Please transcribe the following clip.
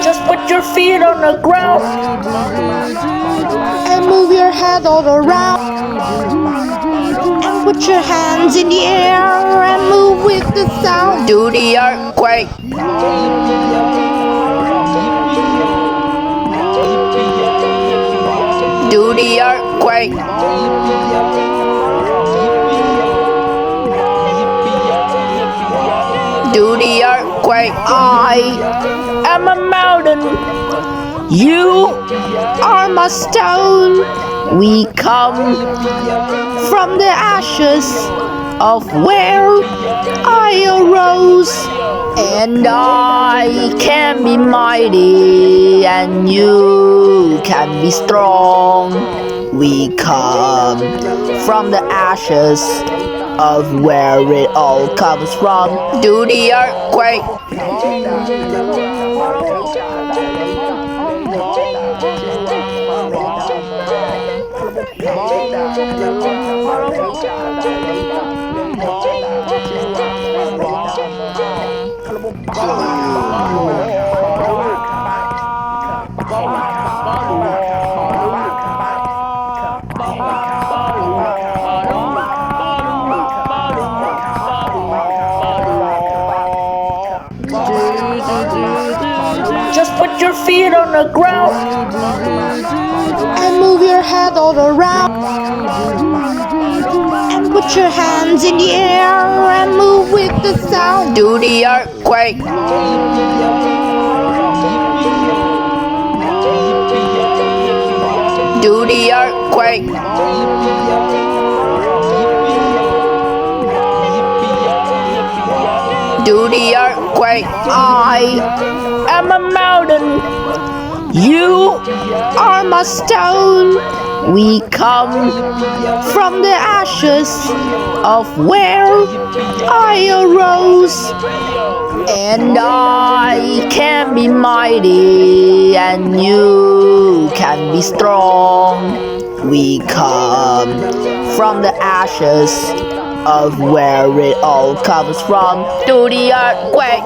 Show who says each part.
Speaker 1: Just put your feet on the ground and move your head all around. And put your hands in the air and move with the sound. Do the earthquake. Do the earthquake. Do the earthquake. I am a mountain. You are my stone. We come from the ashes of where I arose. And I can be mighty and you can be strong. We come from the ashes of where it all comes from. Do the earthquake. Just put your feet on the ground and move your head all around. And put your hands in the air and move with the sound. Do the earthquake. Do the earthquake. Do the earthquake. I am a mountain. You are my stone. We come from the ashes of where I arose. And I can be mighty and you can be strong. We come from the ashes of where it all comes from. Do the earthquake.